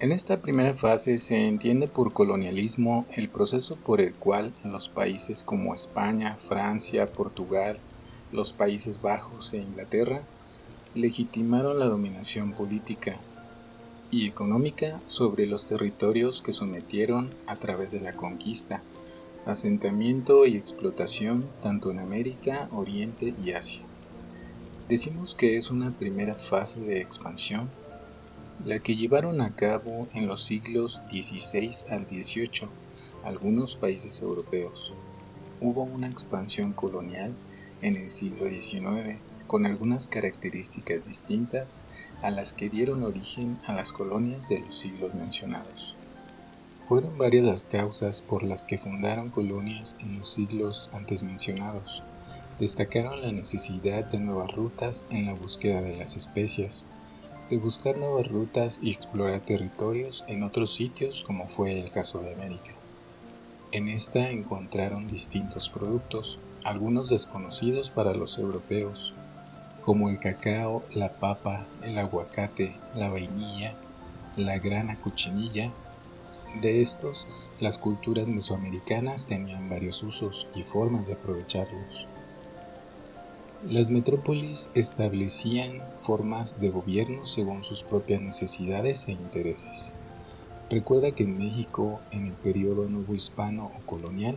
En esta primera fase se entiende por colonialismo el proceso por el cual los países como España, Francia, Portugal, los Países Bajos e Inglaterra legitimaron la dominación política y económica sobre los territorios que sometieron a través de la conquista, asentamiento y explotación tanto en América, Oriente y Asia. Decimos que es una primera fase de expansión, la que llevaron a cabo en los siglos XVI al XVIII algunos países europeos. Hubo una expansión colonial en el siglo XIX con algunas características distintas a las que dieron origen a las colonias de los siglos mencionados. Fueron varias las causas por las que fundaron colonias en los siglos antes mencionados. Destacaron la necesidad de nuevas rutas en la búsqueda de las especias, de buscar nuevas rutas y explorar territorios en otros sitios como fue el caso de América. En esta encontraron distintos productos, algunos desconocidos para los europeos, como el cacao, la papa, el aguacate, la vainilla, la grana cochinilla. De estos, las culturas mesoamericanas tenían varios usos y formas de aprovecharlos. Las metrópolis establecían formas de gobierno según sus propias necesidades e intereses. Recuerda que en México, en el periodo novohispano o colonial,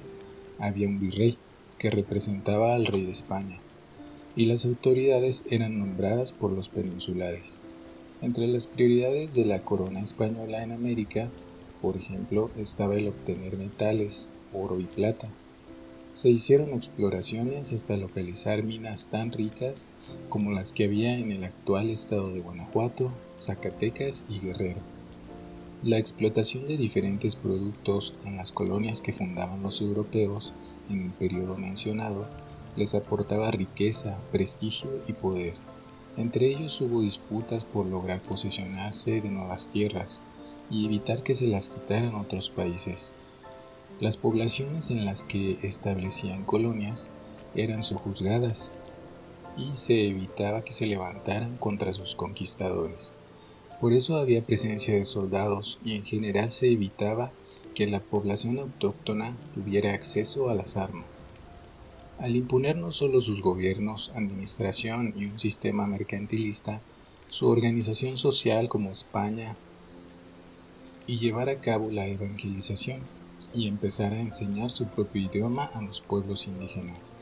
había un virrey que representaba al rey de España, y las autoridades eran nombradas por los peninsulares. Entre las prioridades de la corona española en América, por ejemplo, estaba el obtener metales, oro y plata. Se hicieron exploraciones hasta localizar minas tan ricas como las que había en el actual estado de Guanajuato, Zacatecas y Guerrero. La explotación de diferentes productos en las colonias que fundaban los europeos en el periodo mencionado les aportaba riqueza, prestigio y poder. Entre ellos hubo disputas por lograr posesionarse de nuevas tierras y evitar que se las quitaran otros países. Las poblaciones en las que establecían colonias eran sojuzgadas y se evitaba que se levantaran contra sus conquistadores. Por eso había presencia de soldados y en general se evitaba que la población autóctona tuviera acceso a las armas. Al imponer no solo sus gobiernos, administración y un sistema mercantilista, su organización social como España y llevar a cabo la evangelización y empezar a enseñar su propio idioma a los pueblos indígenas,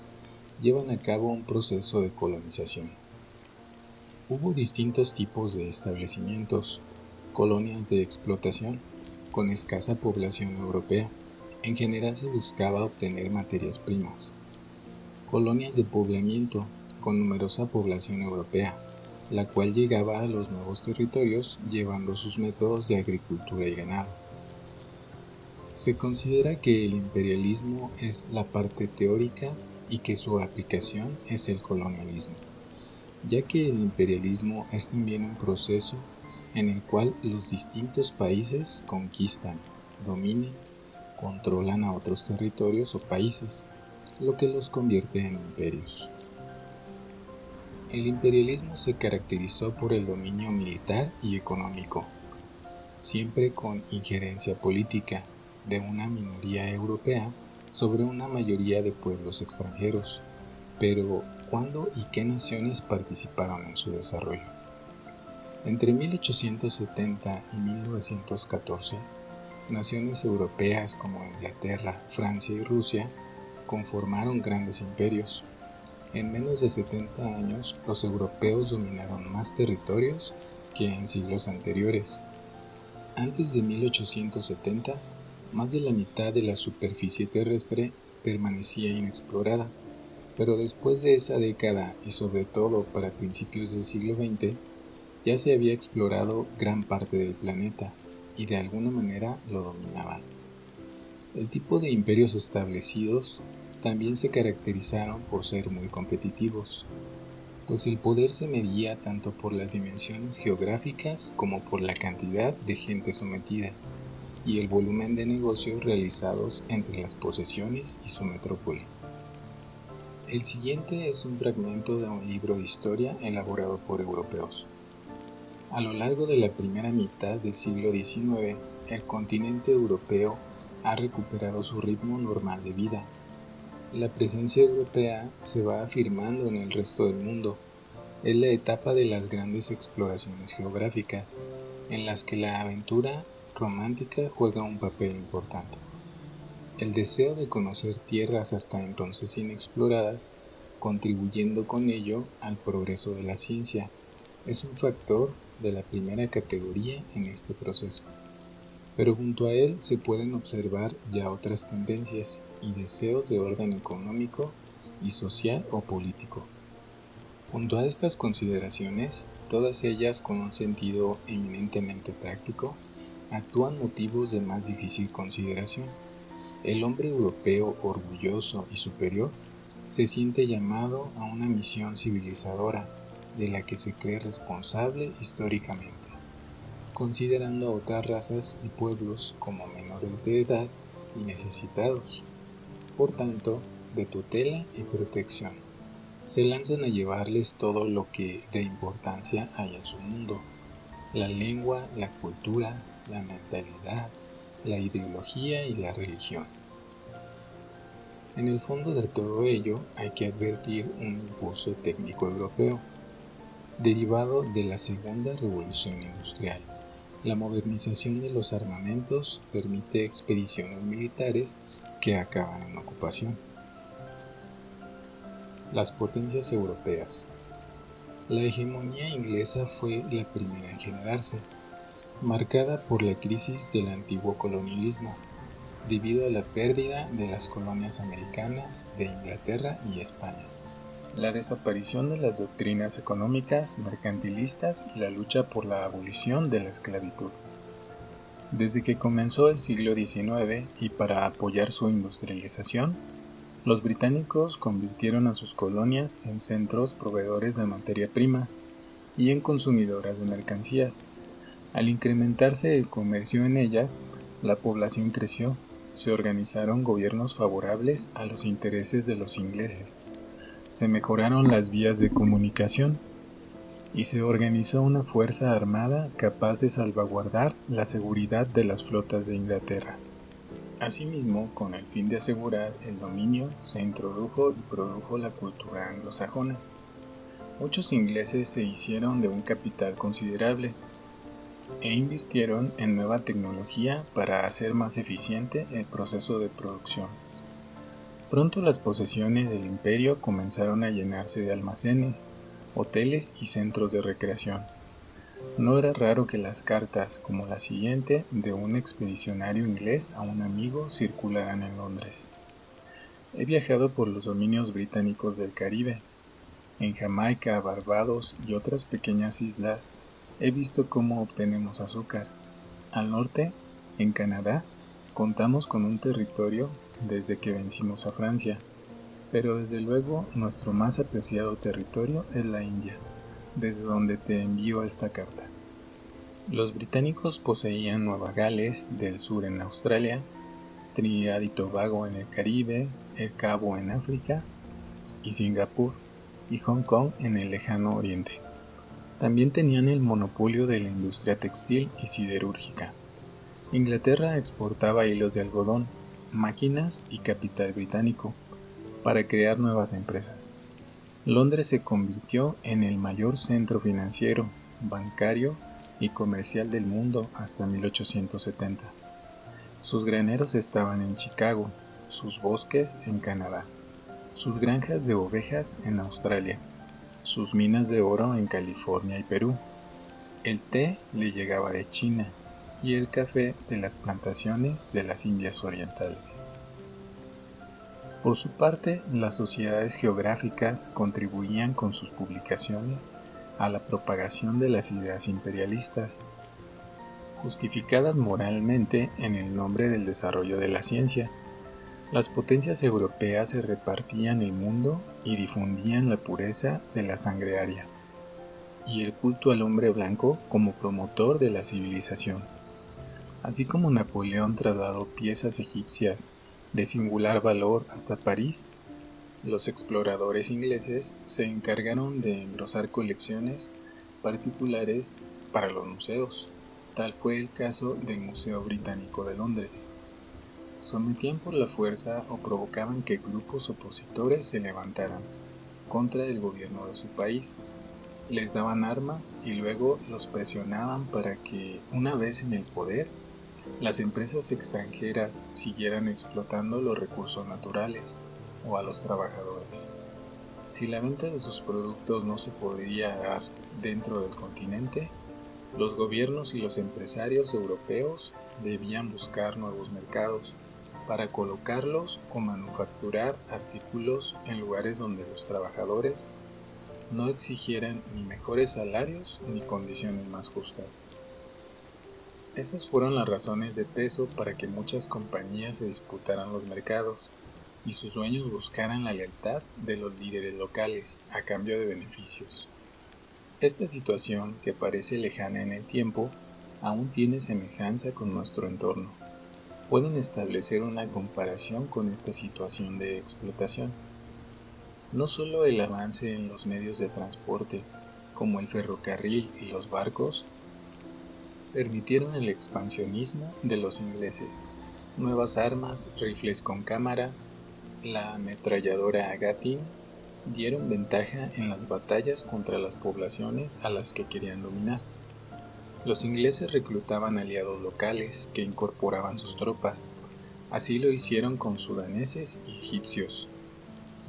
llevan a cabo un proceso de colonización. Hubo distintos tipos de establecimientos, colonias de explotación, con escasa población europea. En general se buscaba obtener materias primas. Colonias de poblamiento, con numerosa población europea, la cual llegaba a los nuevos territorios llevando sus métodos de agricultura y ganado. Se considera que el imperialismo es la parte teórica y que su aplicación es el colonialismo, ya que el imperialismo es también un proceso en el cual los distintos países conquistan, dominan, controlan a otros territorios o países, lo que los convierte en imperios. El imperialismo se caracterizó por el dominio militar y económico, siempre con injerencia política de una minoría europea sobre una mayoría de pueblos extranjeros, pero ¿cuándo y qué naciones participaron en su desarrollo? Entre 1870 y 1914, naciones europeas como Inglaterra, Francia y Rusia conformaron grandes imperios. En menos de 70 años, los europeos dominaron más territorios que en siglos anteriores. Antes de 1870, más de la mitad de la superficie terrestre permanecía inexplorada, pero después de esa década y sobre todo para principios del siglo XX, ya se había explorado gran parte del planeta y de alguna manera lo dominaban. El tipo de imperios establecidos también se caracterizaron por ser muy competitivos, pues el poder se medía tanto por las dimensiones geográficas como por la cantidad de gente sometida y el volumen de negocios realizados entre las posesiones y su metrópoli. El siguiente es un fragmento de un libro de historia elaborado por europeos. A lo largo de la primera mitad del siglo XIX, el continente europeo ha recuperado su ritmo normal de vida. La presencia europea se va afirmando en el resto del mundo. Es la etapa de las grandes exploraciones geográficas, en las que la aventura romántica juega un papel importante. El deseo de conocer tierras hasta entonces inexploradas, contribuyendo con ello al progreso de la ciencia, es un factor de la primera categoría en este proceso. Pero junto a él se pueden observar ya otras tendencias y deseos de orden económico y social o político. Junto a estas consideraciones, todas ellas con un sentido eminentemente práctico, actúan motivos de más difícil consideración. El hombre europeo orgulloso y superior se siente llamado a una misión civilizadora de la que se cree responsable históricamente, considerando a otras razas y pueblos como menores de edad y necesitados, por tanto, de tutela y protección. Se lanzan a llevarles todo lo que de importancia hay en su mundo: la lengua, la cultura, la mentalidad, la ideología y la religión. En el fondo de todo ello hay que advertir un impulso técnico europeo, derivado de la Segunda Revolución Industrial. La modernización de los armamentos permite expediciones militares que acaban en ocupación. Las potencias europeas. La hegemonía inglesa fue la primera en generarse, marcada por la crisis del antiguo colonialismo, debido a la pérdida de las colonias americanas de Inglaterra y España, la desaparición de las doctrinas económicas mercantilistas y la lucha por la abolición de la esclavitud. Desde que comenzó el siglo XIX y para apoyar su industrialización, los británicos convirtieron a sus colonias en centros proveedores de materia prima y en consumidoras de mercancías. Al incrementarse el comercio en ellas, la población creció. Se organizaron gobiernos favorables a los intereses de los ingleses, se mejoraron las vías de comunicación y se organizó una fuerza armada capaz de salvaguardar la seguridad de las flotas de Inglaterra. Asimismo, con el fin de asegurar el dominio, se introdujo y produjo la cultura anglosajona. Muchos ingleses se hicieron de un capital considerable e invirtieron en nueva tecnología para hacer más eficiente el proceso de producción. Pronto las posesiones del imperio comenzaron a llenarse de almacenes, hoteles y centros de recreación. No era raro que las cartas, como la siguiente, de un expedicionario inglés a un amigo, circularan en Londres. He viajado por los dominios británicos del Caribe. En Jamaica, Barbados y otras pequeñas islas, he visto cómo obtenemos azúcar. Al norte, en Canadá, contamos con un territorio desde que vencimos a Francia, pero desde luego nuestro más apreciado territorio es la India, desde donde te envío esta carta. Los británicos poseían Nueva Gales del Sur en Australia, Trinidad y Tobago en el Caribe, el Cabo en África y Singapur y Hong Kong en el lejano Oriente. También tenían el monopolio de la industria textil y siderúrgica. Inglaterra exportaba hilos de algodón, máquinas y capital británico para crear nuevas empresas. Londres se convirtió en el mayor centro financiero, bancario y comercial del mundo hasta 1870. Sus graneros estaban en Chicago, sus bosques en Canadá, sus granjas de ovejas en Australia, sus minas de oro en California y Perú. El té le llegaba de China y el café de las plantaciones de las Indias Orientales. Por su parte, las sociedades geográficas contribuían con sus publicaciones a la propagación de las ideas imperialistas, justificadas moralmente en el nombre del desarrollo de la ciencia. Las potencias europeas se repartían el mundo y difundían la pureza de la sangre aria y el culto al hombre blanco como promotor de la civilización. Así como Napoleón trasladó piezas egipcias de singular valor hasta París, los exploradores ingleses se encargaron de engrosar colecciones particulares para los museos. Tal fue el caso del Museo Británico de Londres. Sometían por la fuerza o provocaban que grupos opositores se levantaran contra el gobierno de su país. Les daban armas y luego los presionaban para que, una vez en el poder, las empresas extranjeras siguieran explotando los recursos naturales o a los trabajadores. Si la venta de sus productos no se podía dar dentro del continente, los gobiernos y los empresarios europeos debían buscar nuevos mercados para colocarlos o manufacturar artículos en lugares donde los trabajadores no exigieran ni mejores salarios ni condiciones más justas. Esas fueron las razones de peso para que muchas compañías se disputaran los mercados y sus dueños buscaran la lealtad de los líderes locales a cambio de beneficios. Esta situación, que parece lejana en el tiempo, aún tiene semejanza con nuestro entorno. Pueden establecer una comparación con esta situación de explotación. No solo el avance en los medios de transporte, como el ferrocarril y los barcos, permitieron el expansionismo de los ingleses. Nuevas armas, rifles con cámara, la ametralladora Gatling dieron ventaja en las batallas contra las poblaciones a las que querían dominar. Los ingleses reclutaban aliados locales que incorporaban sus tropas. Así lo hicieron con sudaneses y egipcios,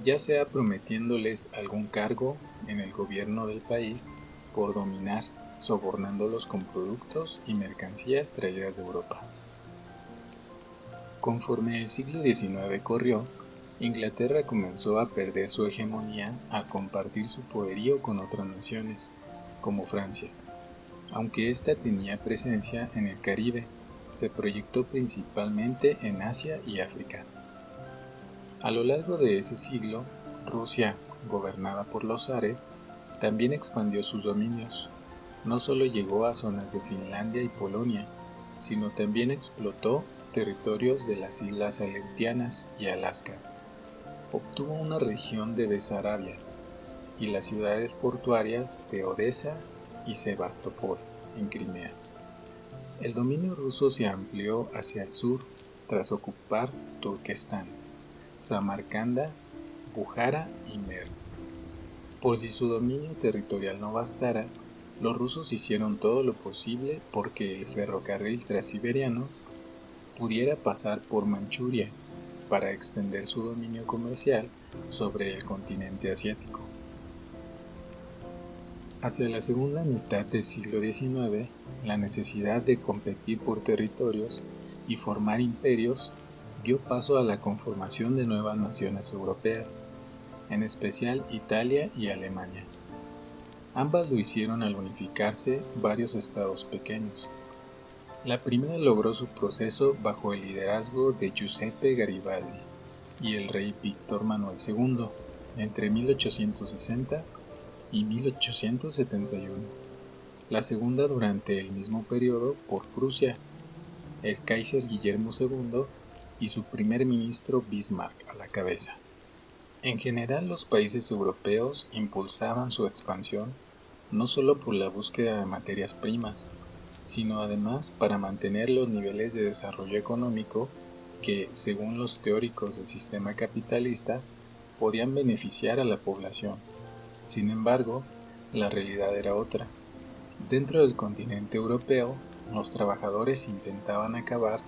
ya sea prometiéndoles algún cargo en el gobierno del país por dominar, sobornándolos con productos y mercancías traídas de Europa. Conforme el siglo XIX corrió, Inglaterra comenzó a perder su hegemonía al compartir su poderío con otras naciones, como Francia. Aunque ésta tenía presencia en el Caribe, se proyectó principalmente en Asia y África. A lo largo de ese siglo, Rusia, gobernada por los zares, también expandió sus dominios. No solo llegó a zonas de Finlandia y Polonia, sino también explotó territorios de las islas Aleutianas y Alaska. Obtuvo una región de Besarabia y las ciudades portuarias de Odesa y Sebastopol, en Crimea. El dominio ruso se amplió hacia el sur tras ocupar Turquestán, Samarcanda, Bujara y Merv. Por si su dominio territorial no bastara, los rusos hicieron todo lo posible porque el ferrocarril transiberiano pudiera pasar por Manchuria para extender su dominio comercial sobre el continente asiático. Hacia la segunda mitad del siglo XIX, la necesidad de competir por territorios y formar imperios dio paso a la conformación de nuevas naciones europeas, en especial Italia y Alemania. Ambas lo hicieron al unificarse varios estados pequeños. La primera logró su proceso bajo el liderazgo de Giuseppe Garibaldi y el rey Víctor Manuel II entre 1860 y 1871. La segunda durante el mismo periodo por Prusia, el Kaiser Guillermo II y su primer ministro Bismarck a la cabeza. En general, los países europeos impulsaban su expansión no solo por la búsqueda de materias primas, sino además para mantener los niveles de desarrollo económico que, según los teóricos del sistema capitalista, podían beneficiar a la población. Sin embargo, la realidad era otra. Dentro del continente europeo, los trabajadores intentaban acabar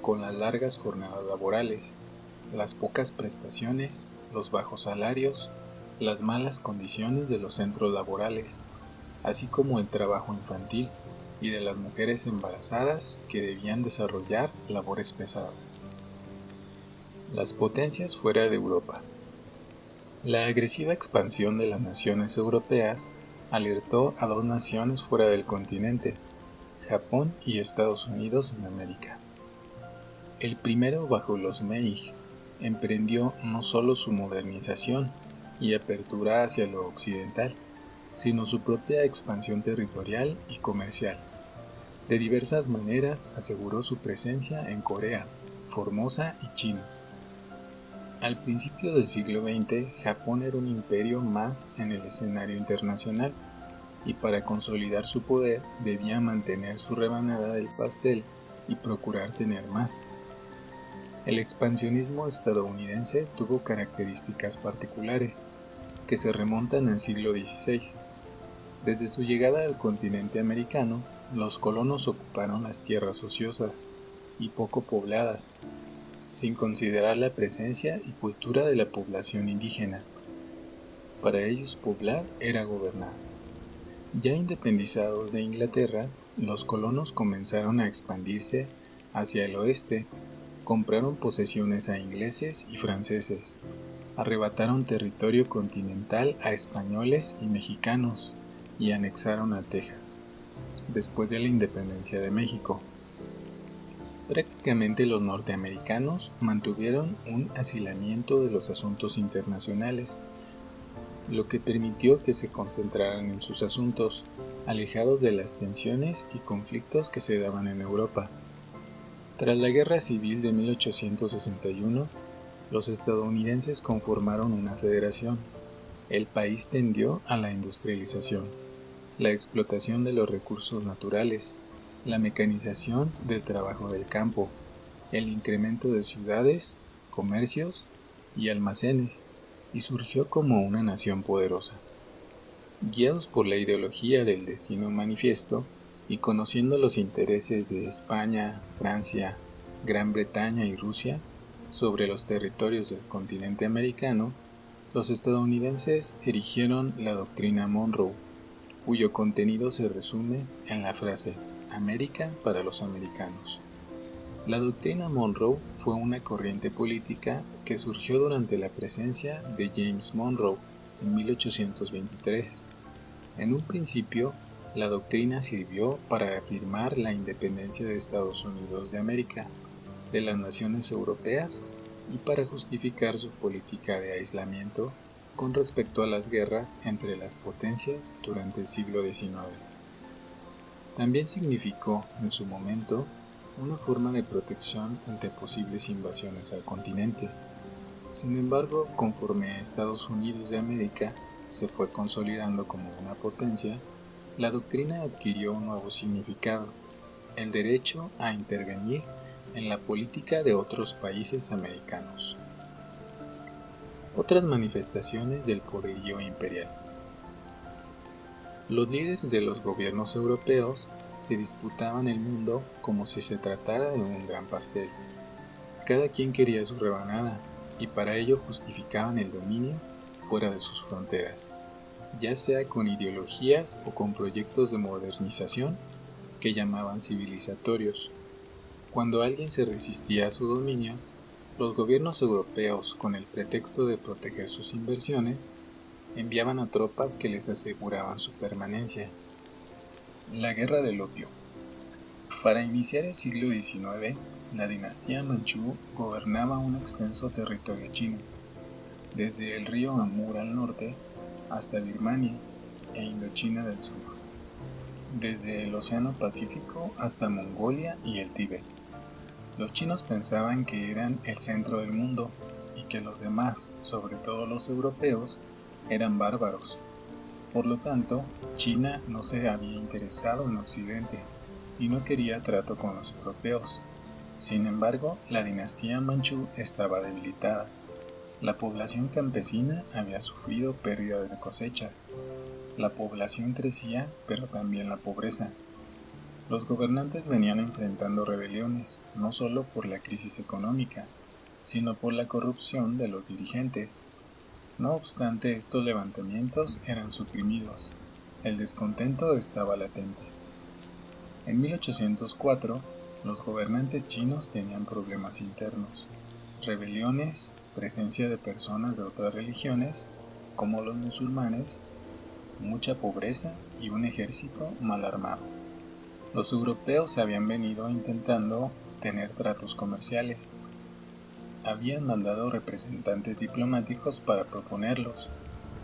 con las largas jornadas laborales, las pocas prestaciones, los bajos salarios, las malas condiciones de los centros laborales, así como el trabajo infantil y de las mujeres embarazadas que debían desarrollar labores pesadas. Las potencias fuera de Europa. La agresiva expansión de las naciones europeas alertó a dos naciones fuera del continente, Japón y Estados Unidos en América. El primero, bajo los Meiji, emprendió no solo su modernización y apertura hacia lo occidental, sino su propia expansión territorial y comercial. De diversas maneras aseguró su presencia en Corea, Formosa y China. Al principio del siglo XX, Japón era un imperio más en el escenario internacional y para consolidar su poder debía mantener su rebanada del pastel y procurar tener más. El expansionismo estadounidense tuvo características particulares, que se remontan al siglo XVI. Desde su llegada al continente americano, los colonos ocuparon las tierras ociosas y poco pobladas, sin considerar la presencia y cultura de la población indígena. Para ellos poblar era gobernar. Ya independizados de Inglaterra, los colonos comenzaron a expandirse hacia el oeste, compraron posesiones a ingleses y franceses, arrebataron territorio continental a españoles y mexicanos y anexaron a Texas, después de la independencia de México. Prácticamente los norteamericanos mantuvieron un aislamiento de los asuntos internacionales, lo que permitió que se concentraran en sus asuntos, alejados de las tensiones y conflictos que se daban en Europa. Tras la Guerra Civil de 1861, los estadounidenses conformaron una federación. El país tendió a la industrialización, la explotación de los recursos naturales, la mecanización del trabajo del campo, el incremento de ciudades, comercios y almacenes, y surgió como una nación poderosa. Guiados por la ideología del destino manifiesto y conociendo los intereses de España, Francia, Gran Bretaña y Rusia sobre los territorios del continente americano, los estadounidenses erigieron la doctrina Monroe, cuyo contenido se resume en la frase «América para los americanos». La doctrina Monroe fue una corriente política que surgió durante la presencia de James Monroe en 1823. En un principio, la doctrina sirvió para afirmar la independencia de Estados Unidos de América, de las naciones europeas y para justificar su política de aislamiento con respecto a las guerras entre las potencias durante el siglo XIX. También significó, en su momento, una forma de protección ante posibles invasiones al continente. Sin embargo, conforme Estados Unidos de América se fue consolidando como una potencia, la doctrina adquirió un nuevo significado, el derecho a intervenir en la política de otros países americanos. Otras manifestaciones del poderío imperial. Los líderes de los gobiernos europeos se disputaban el mundo como si se tratara de un gran pastel. Cada quien quería su rebanada y para ello justificaban el dominio fuera de sus fronteras, ya sea con ideologías o con proyectos de modernización que llamaban civilizatorios. Cuando alguien se resistía a su dominio, los gobiernos europeos, con el pretexto de proteger sus inversiones, enviaban a tropas que les aseguraban su permanencia. La Guerra del Opio. Para iniciar el siglo XIX, la dinastía Manchú gobernaba un extenso territorio chino, desde el río Amur al norte hasta Birmania e Indochina del sur, desde el Océano Pacífico hasta Mongolia y el Tíbet. Los chinos pensaban que eran el centro del mundo y que los demás, sobre todo los europeos, eran bárbaros. Por lo tanto, China no se había interesado en Occidente y no quería trato con los europeos. Sin embargo, la dinastía Manchú estaba debilitada. La población campesina había sufrido pérdidas de cosechas. La población crecía, pero también la pobreza. Los gobernantes venían enfrentando rebeliones, no solo por la crisis económica, sino por la corrupción de los dirigentes. No obstante, estos levantamientos eran suprimidos. El descontento estaba latente. En 1804, los gobernantes chinos tenían problemas internos, rebeliones, presencia de personas de otras religiones, como los musulmanes, mucha pobreza y un ejército mal armado. Los europeos habían venido intentando tener tratos comerciales. Habían mandado representantes diplomáticos para proponerlos,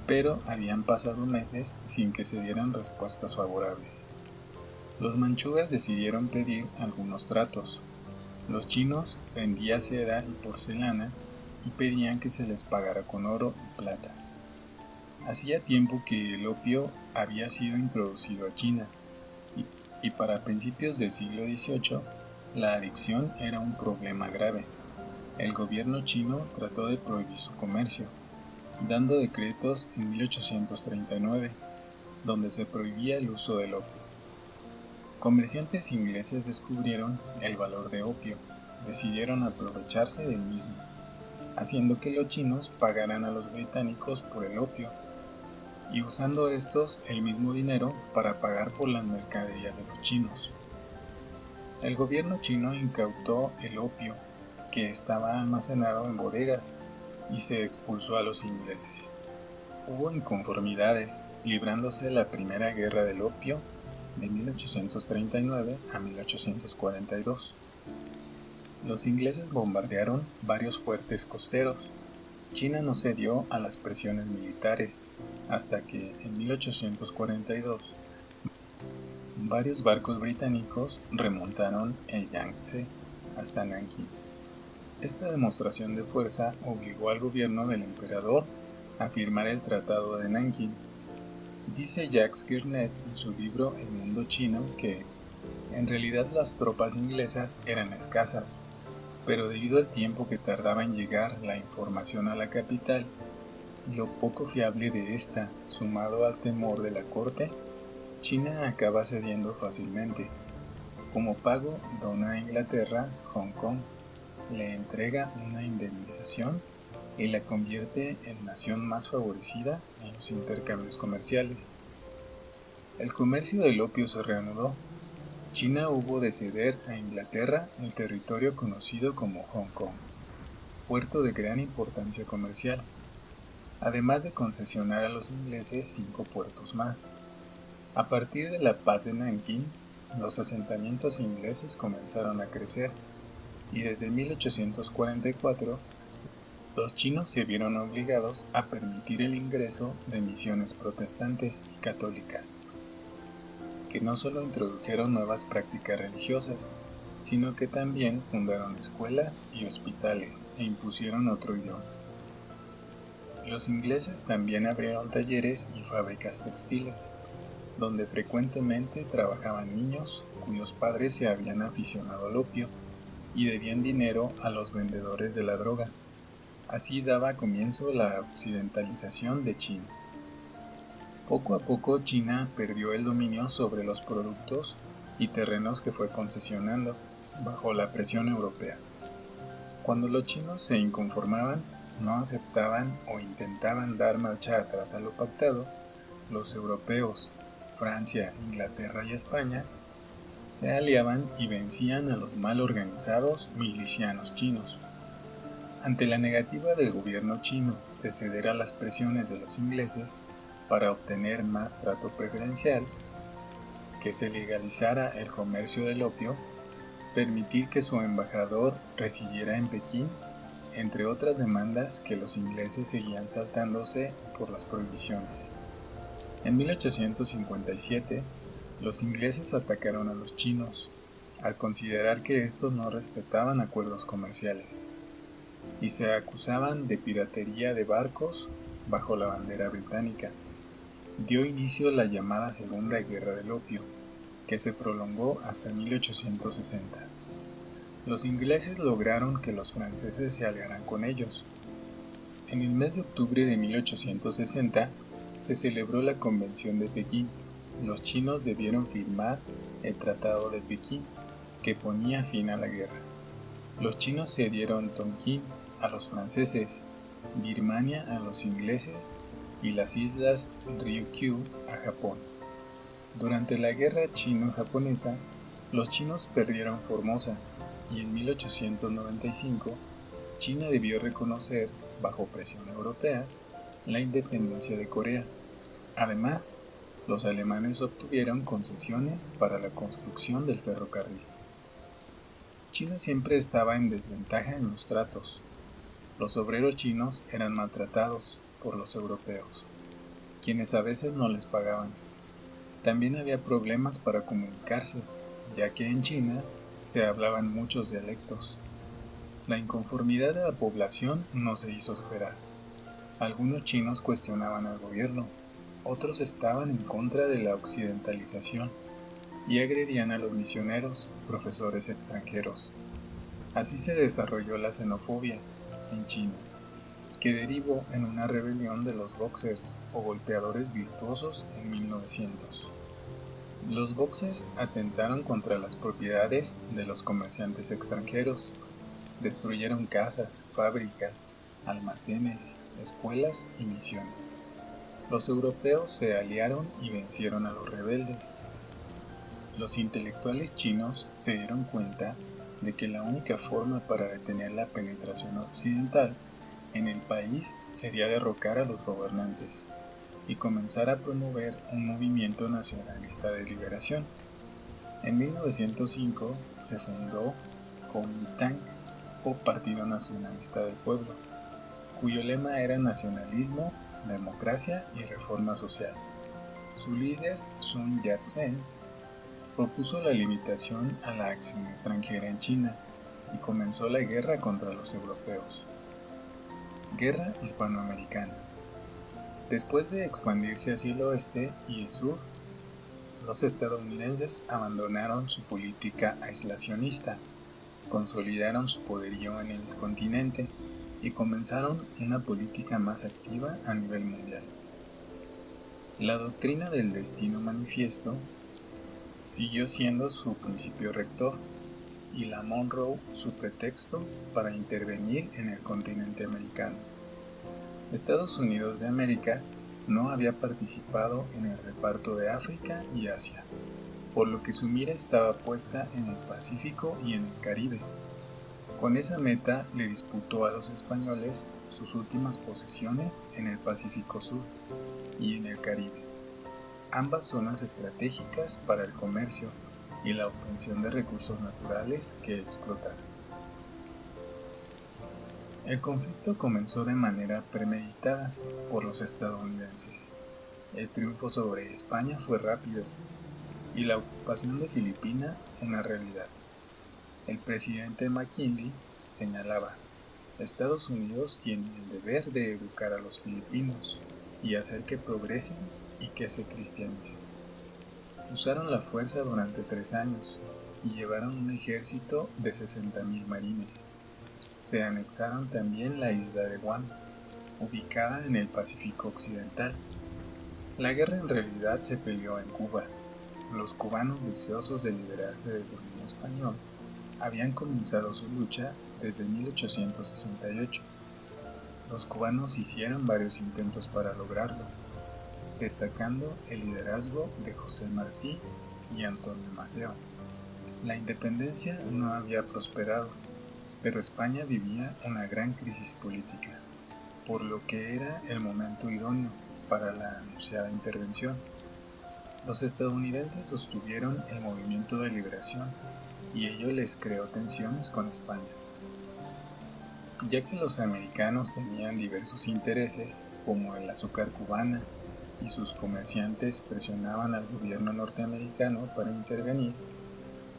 pero habían pasado meses sin que se dieran respuestas favorables. Los manchúes decidieron pedir algunos tratos. Los chinos vendían seda y porcelana y pedían que se les pagara con oro y plata. Hacía tiempo que el opio había sido introducido a China y para principios del siglo XVIII la adicción era un problema grave. El gobierno chino trató de prohibir su comercio, dando decretos en 1839, donde se prohibía el uso del opio. Comerciantes ingleses descubrieron el valor de opio, decidieron aprovecharse del mismo, haciendo que los chinos pagaran a los británicos por el opio y usando estos el mismo dinero para pagar por las mercaderías de los chinos. El gobierno chino incautó el opio que estaba almacenado en bodegas y se expulsó a los ingleses. Hubo inconformidades, librándose la Primera Guerra del Opio de 1839 a 1842. Los ingleses bombardearon varios fuertes costeros. China no cedió a las presiones militares hasta que en 1842 varios barcos británicos remontaron el Yangtze hasta Nankín. Esta demostración de fuerza obligó al gobierno del emperador a firmar el Tratado de Nankín. Dice Jacques Garnett en su libro El mundo chino que, en realidad, las tropas inglesas eran escasas, pero debido al tiempo que tardaba en llegar la información a la capital y lo poco fiable de esta, sumado al temor de la corte, China acaba cediendo fácilmente. Como pago, dona a Inglaterra Hong Kong, le entrega una indemnización y la convierte en nación más favorecida en los intercambios comerciales. El comercio del opio se reanudó. China hubo de ceder a Inglaterra el territorio conocido como Hong Kong, puerto de gran importancia comercial, además de concesionar a los ingleses 5 puertos más. A partir de la paz de Nankín, los asentamientos ingleses comenzaron a crecer y desde 1844 los chinos se vieron obligados a permitir el ingreso de misiones protestantes y católicas, que no solo introdujeron nuevas prácticas religiosas, sino que también fundaron escuelas y hospitales e impusieron otro idioma. Los ingleses también abrieron talleres y fábricas textiles, donde frecuentemente trabajaban niños cuyos padres se habían aficionado al opio y debían dinero a los vendedores de la droga. Así daba comienzo la occidentalización de China. Poco a poco China perdió el dominio sobre los productos y terrenos que fue concesionando bajo la presión europea. Cuando los chinos se inconformaban, no aceptaban o intentaban dar marcha atrás a lo pactado, los europeos, Francia, Inglaterra y España, se aliaban y vencían a los mal organizados milicianos chinos. Ante la negativa del gobierno chino de ceder a las presiones de los ingleses para obtener más trato preferencial, que se legalizara el comercio del opio, permitir que su embajador residiera en Pekín, entre otras demandas que los ingleses seguían saltándose por las prohibiciones. En 1857, los ingleses atacaron a los chinos, al considerar que estos no respetaban acuerdos comerciales, y se acusaban de piratería de barcos bajo la bandera británica. Dio inicio la llamada Segunda Guerra del Opio, que se prolongó hasta 1860. Los ingleses lograron que los franceses se aliaran con ellos. En el mes de octubre de 1860 se celebró la Convención de Pekín. Los chinos debieron firmar el Tratado de Pekín, que ponía fin a la guerra. Los chinos cedieron Tonkin a los franceses, Birmania a los ingleses y las islas Ryukyu a Japón. Durante la guerra chino-japonesa, los chinos perdieron Formosa y en 1895 China debió reconocer, bajo presión europea, la independencia de Corea. Además, los alemanes obtuvieron concesiones para la construcción del ferrocarril. China siempre estaba en desventaja en los tratos. Los obreros chinos eran maltratados por los europeos, quienes a veces no les pagaban. También había problemas para comunicarse, ya que en China se hablaban muchos dialectos. La inconformidad de la población no se hizo esperar. Algunos chinos cuestionaban al gobierno, Otros estaban en contra de la occidentalización y agredían a los misioneros y profesores extranjeros. Así se desarrolló la xenofobia en China, que derivó en una rebelión de los boxers o golpeadores virtuosos en 1900. Los boxers atentaron contra las propiedades de los comerciantes extranjeros, destruyeron casas, fábricas, almacenes, escuelas y misiones. Los europeos se aliaron y vencieron a los rebeldes. Los intelectuales chinos se dieron cuenta de que la única forma para detener la penetración occidental en el país sería derrocar a los gobernantes y comenzar a promover un movimiento nacionalista de liberación. En 1905 se fundó Kuomintang, o Partido Nacionalista del Pueblo, cuyo lema era nacionalismo, democracia y reforma social. Su líder, Sun Yat-sen, propuso la limitación a la acción extranjera en China y comenzó la guerra contra los europeos. Guerra hispanoamericana. Después de expandirse hacia el oeste y el sur, los estadounidenses abandonaron su política aislacionista, consolidaron su poderío en el continente y comenzaron una política más activa a nivel mundial. La doctrina del destino manifiesto siguió siendo su principio rector y la Monroe su pretexto para intervenir en el continente americano. Estados Unidos de América no había participado en el reparto de África y Asia, por lo que su mira estaba puesta en el Pacífico y en el Caribe. Con esa meta le disputó a los españoles sus últimas posesiones en el Pacífico Sur y en el Caribe, ambas zonas estratégicas para el comercio y la obtención de recursos naturales que explotar. El conflicto comenzó de manera premeditada por los estadounidenses. El triunfo sobre España fue rápido y la ocupación de Filipinas una realidad. El presidente McKinley señalaba: Estados Unidos tiene el deber de educar a los filipinos y hacer que progresen y que se cristianicen. Usaron la fuerza durante 3 años y llevaron un ejército de 60,000 marines. Se anexaron también la isla de Guam, ubicada en el Pacífico Occidental. La guerra en realidad se peleó en Cuba. Los cubanos, deseosos de liberarse del dominio español, habían comenzado su lucha desde 1868. Los cubanos hicieron varios intentos para lograrlo, destacando el liderazgo de José Martí y Antonio Maceo. La independencia no había prosperado, pero España vivía una gran crisis política, por lo que era el momento idóneo para la anunciada intervención. Los estadounidenses sostuvieron el movimiento de liberación y ello les creó tensiones con España, ya que los americanos tenían diversos intereses, como el azúcar cubana, y sus comerciantes presionaban al gobierno norteamericano para intervenir.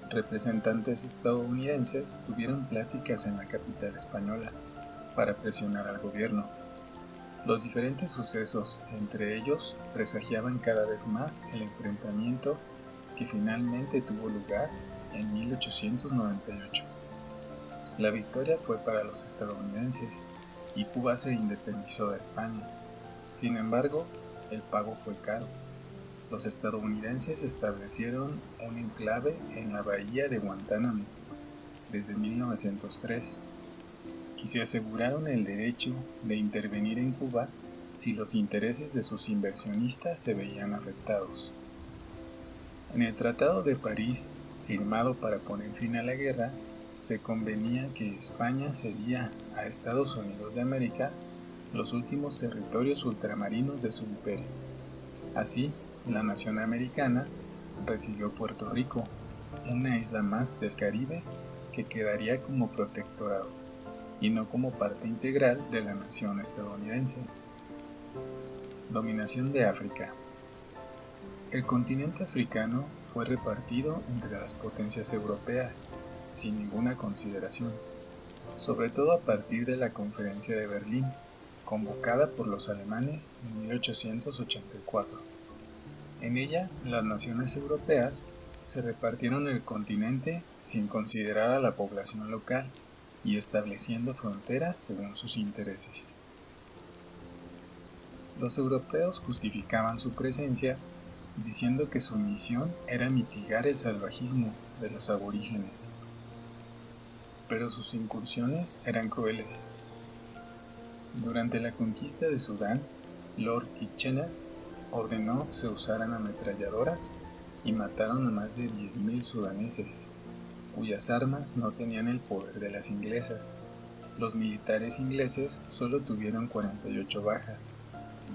Representantes estadounidenses tuvieron pláticas en la capital española para presionar al gobierno. Los diferentes sucesos entre ellos presagiaban cada vez más el enfrentamiento que finalmente tuvo lugar en 1898. La victoria fue para los estadounidenses y Cuba se independizó de España. Sin embargo, el pago fue caro. Los estadounidenses establecieron un enclave en la bahía de Guantánamo desde 1903 y se aseguraron el derecho de intervenir en Cuba si los intereses de sus inversionistas se veían afectados. En el Tratado de París, firmado para poner fin a la guerra, se convenía que España cedía a Estados Unidos de América los últimos territorios ultramarinos de su imperio. Así, la nación americana recibió Puerto Rico, una isla más del Caribe que quedaría como protectorado y no como parte integral de la nación estadounidense. Dominación de África. El continente africano fue repartido entre las potencias europeas, sin ninguna consideración, sobre todo a partir de la Conferencia de Berlín, convocada por los alemanes en 1884. En ella, las naciones europeas se repartieron el continente sin considerar a la población local y estableciendo fronteras según sus intereses. Los europeos justificaban su presencia diciendo que su misión era mitigar el salvajismo de los aborígenes, pero sus incursiones eran crueles. Durante la conquista de Sudán, Lord Kitchener ordenó se usaran ametralladoras y mataron a más de 10.000 sudaneses, cuyas armas no tenían el poder de las inglesas. Los militares ingleses solo tuvieron 48 bajas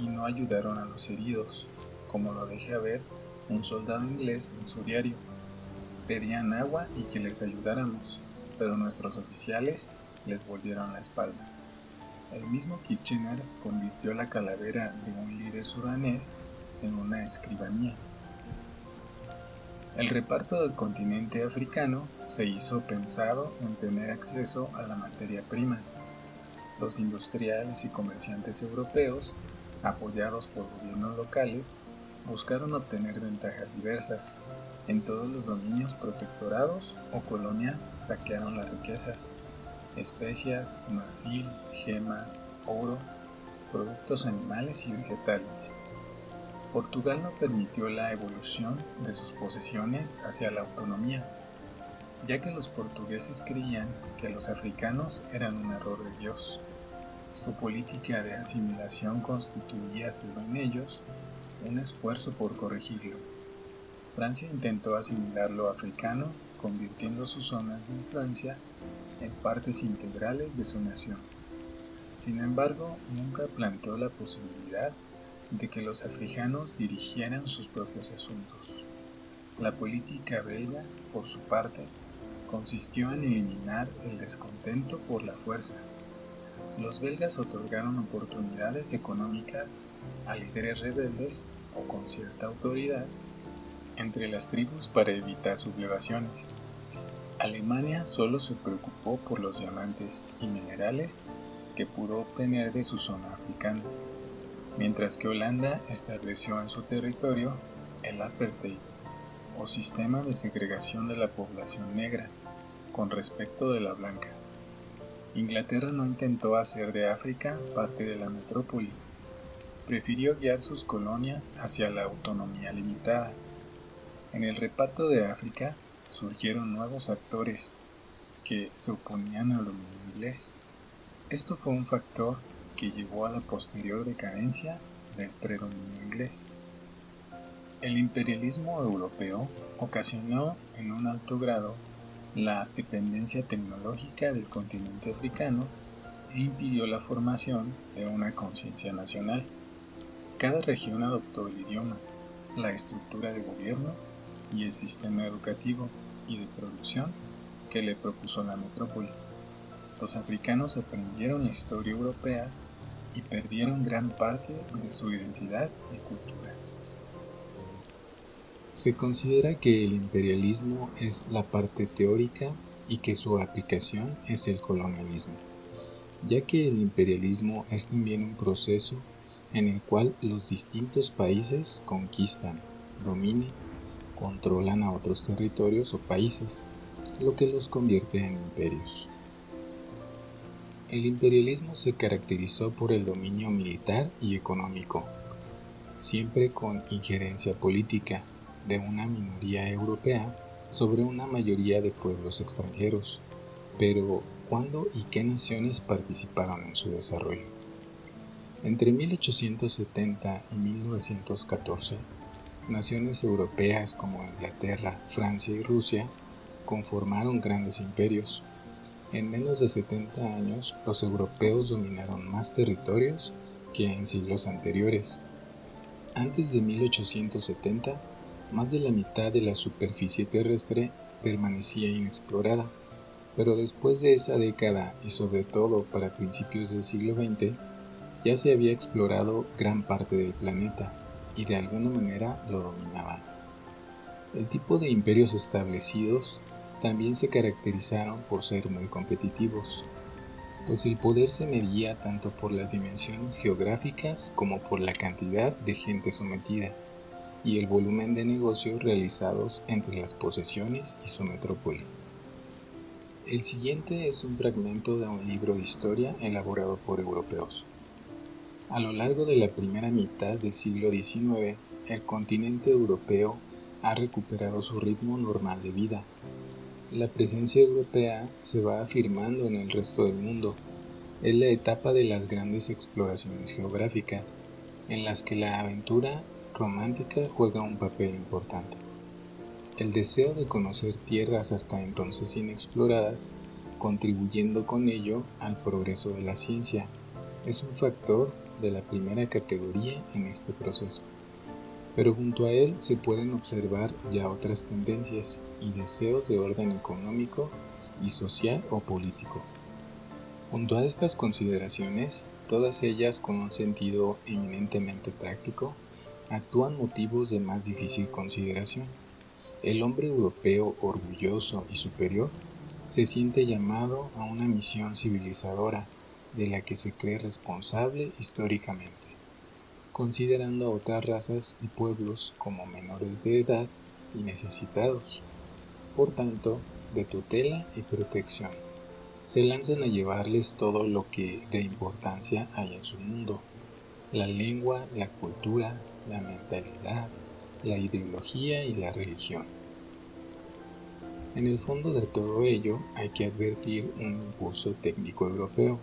y no ayudaron a los heridos, como lo deja ver un soldado inglés en su diario. Pedían agua y que les ayudáramos, pero nuestros oficiales les volvieron la espalda. El mismo Kitchener convirtió la calavera de un líder sudanés en una escribanía. El reparto del continente africano se hizo pensado en tener acceso a la materia prima. Los industriales y comerciantes europeos, apoyados por gobiernos locales, buscaron obtener ventajas diversas. En todos los dominios protectorados o colonias saquearon las riquezas: especias, marfil, gemas, oro, productos animales y vegetales. Portugal no permitió la evolución de sus posesiones hacia la autonomía, ya que los portugueses creían que los africanos eran un error de Dios. Su política de asimilación constituía, según ellos, un esfuerzo por corregirlo. Francia intentó asimilar lo africano, convirtiendo sus zonas de influencia en partes integrales de su nación. Sin embargo, nunca planteó la posibilidad de que los africanos dirigieran sus propios asuntos. La política belga, por su parte, consistió en eliminar el descontento por la fuerza. Los belgas otorgaron oportunidades económicas a líderes rebeldes o con cierta autoridad entre las tribus para evitar sublevaciones. Alemania solo se preocupó por los diamantes y minerales que pudo obtener de su zona africana, mientras que Holanda estableció en su territorio el apartheid, o sistema de segregación de la población negra con respecto de la blanca. Inglaterra no intentó hacer de África parte de la metrópoli, prefirió guiar sus colonias hacia la autonomía limitada. En el reparto de África surgieron nuevos actores que se oponían al dominio inglés. Esto fue un factor que llevó a la posterior decadencia del predominio inglés. El imperialismo europeo ocasionó en un alto grado la dependencia tecnológica del continente africano e impidió la formación de una conciencia nacional. Cada región adoptó el idioma, la estructura de gobierno y el sistema educativo y de producción que le propuso la metrópoli. Los africanos aprendieron la historia europea y perdieron gran parte de su identidad y cultura. Se considera que el imperialismo es la parte teórica y que su aplicación es el colonialismo, ya que el imperialismo es también un proceso en el cual los distintos países conquistan, dominan, controlan a otros territorios o países, lo que los convierte en imperios. El imperialismo se caracterizó por el dominio militar y económico, siempre con injerencia política de una minoría europea sobre una mayoría de pueblos extranjeros. Pero, ¿cuándo y qué naciones participaron en su desarrollo? Entre 1870 y 1914, naciones europeas como Inglaterra, Francia y Rusia conformaron grandes imperios. En menos de 70 años, los europeos dominaron más territorios que en siglos anteriores. Antes de 1870, más de la mitad de la superficie terrestre permanecía inexplorada, pero después de esa década y sobre todo para principios del siglo XX, ya se había explorado gran parte del planeta y de alguna manera lo dominaban. El tipo de imperios establecidos también se caracterizaron por ser muy competitivos. pues el poder se medía tanto por las dimensiones geográficas como por la cantidad de gente sometida y el volumen de negocios realizados entre las posesiones y su metrópoli. El siguiente es un fragmento de un libro de historia elaborado por europeos. A lo largo de la primera mitad del siglo XIX, el continente europeo ha recuperado su ritmo normal de vida. La presencia europea se va afirmando en el resto del mundo. Es la etapa de las grandes exploraciones geográficas, en las que la aventura romántica juega un papel importante. El deseo de conocer tierras hasta entonces inexploradas, contribuyendo con ello al progreso de la ciencia, es un factor de la primera categoría en este proceso. Pero junto a él se pueden observar ya otras tendencias y deseos de orden económico y social o político. Junto a estas consideraciones, todas ellas con un sentido eminentemente práctico, actúan motivos de más difícil consideración. El hombre europeo orgulloso y superior se siente llamado a una misión civilizadora de la que se cree responsable históricamente, considerando a otras razas y pueblos como menores de edad y necesitados, por tanto, de tutela y protección. Se lanzan a llevarles todo lo que de importancia hay en su mundo: la lengua, la cultura, la mentalidad, la ideología y la religión. En el fondo de todo ello hay que advertir un impulso técnico europeo,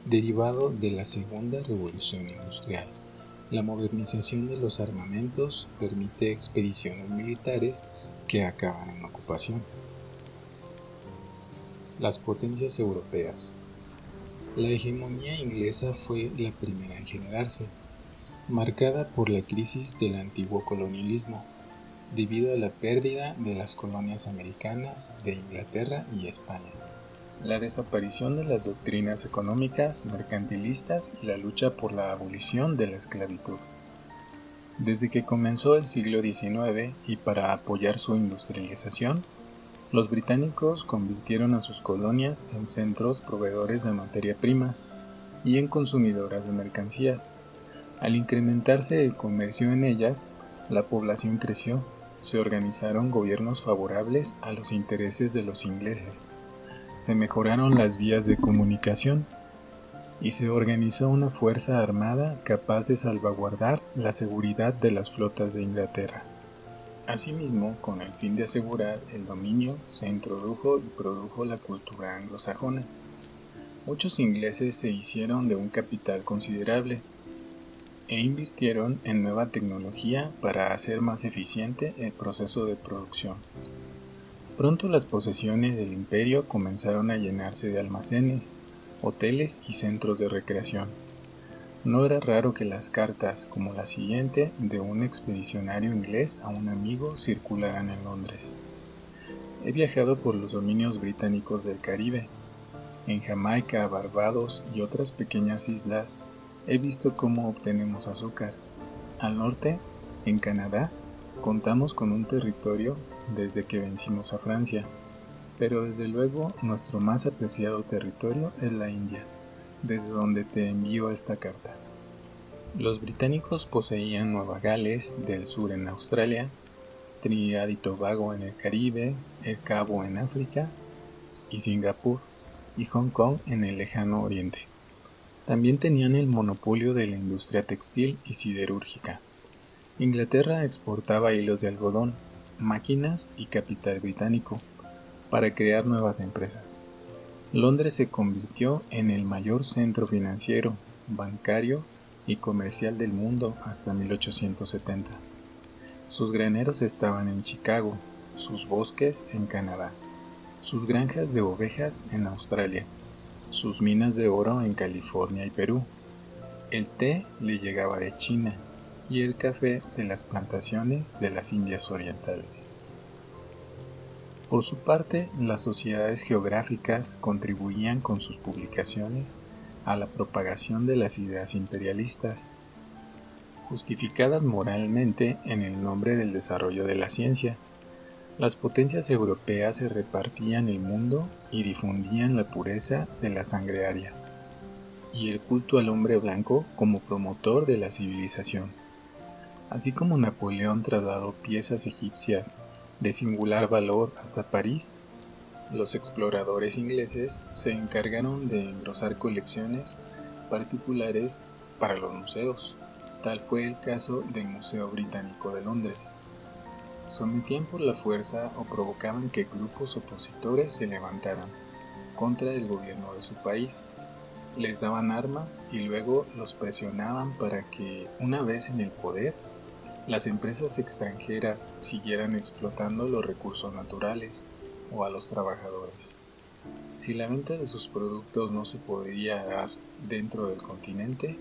derivado de la Segunda Revolución Industrial. La modernización de los armamentos permite expediciones militares que acaban en ocupación. Las potencias europeas. La hegemonía inglesa fue la primera en generarse, marcada por la crisis del antiguo colonialismo, debido a la pérdida de las colonias americanas de Inglaterra y España, la desaparición de las doctrinas económicas mercantilistas y la lucha por la abolición de la esclavitud. Desde que comenzó el siglo XIX y para apoyar su industrialización, los británicos convirtieron a sus colonias en centros proveedores de materia prima y en consumidoras de mercancías. Al incrementarse el comercio en ellas, la población creció. Se organizaron gobiernos favorables a los intereses de los ingleses. Se mejoraron las vías de comunicación y se organizó una fuerza armada capaz de salvaguardar la seguridad de las flotas de Inglaterra. Asimismo, con el fin de asegurar el dominio, se introdujo y produjo la cultura anglosajona. Muchos ingleses se hicieron de un capital considerable e invirtieron en nueva tecnología para hacer más eficiente el proceso de producción. Pronto las posesiones del imperio comenzaron a llenarse de almacenes, hoteles y centros de recreación. No era raro que las cartas, como la siguiente, de un expedicionario inglés a un amigo, circularan en Londres. He viajado por los dominios británicos del Caribe. En Jamaica, Barbados y otras pequeñas islas, he visto cómo obtenemos azúcar. Al norte, en Canadá, contamos con un territorio desde que vencimos a Francia, pero desde luego nuestro más apreciado territorio es la India, desde donde te envío esta carta. Los británicos poseían Nueva Gales del Sur en Australia, Trinidad y Tobago en el Caribe, El Cabo en África y Singapur y Hong Kong en el lejano oriente. También tenían el monopolio de la industria textil y siderúrgica. Inglaterra exportaba hilos de algodón, máquinas y capital británico para crear nuevas empresas. Londres se convirtió en el mayor centro financiero, bancario y comercial del mundo hasta 1870. Sus graneros estaban en Chicago, sus bosques en Canadá, sus granjas de ovejas en Australia, sus minas de oro en California y Perú. El té le llegaba de China y el café de las plantaciones de las Indias Orientales. Por su parte, las sociedades geográficas contribuían con sus publicaciones a la propagación de las ideas imperialistas, justificadas moralmente en el nombre del desarrollo de la ciencia. Las potencias europeas se repartían el mundo y difundían la pureza de la sangre aria y el culto al hombre blanco como promotor de la civilización. Así como Napoleón trasladó piezas egipcias de singular valor hasta París, los exploradores ingleses se encargaron de engrosar colecciones particulares para los museos. Tal fue el caso del Museo Británico de Londres. Sometían por la fuerza o provocaban que grupos opositores se levantaran contra el gobierno de su país. Les daban armas y luego los presionaban para que, una vez en el poder, las empresas extranjeras siguieran explotando los recursos naturales o a los trabajadores. Si la venta de sus productos no se podía dar dentro del continente,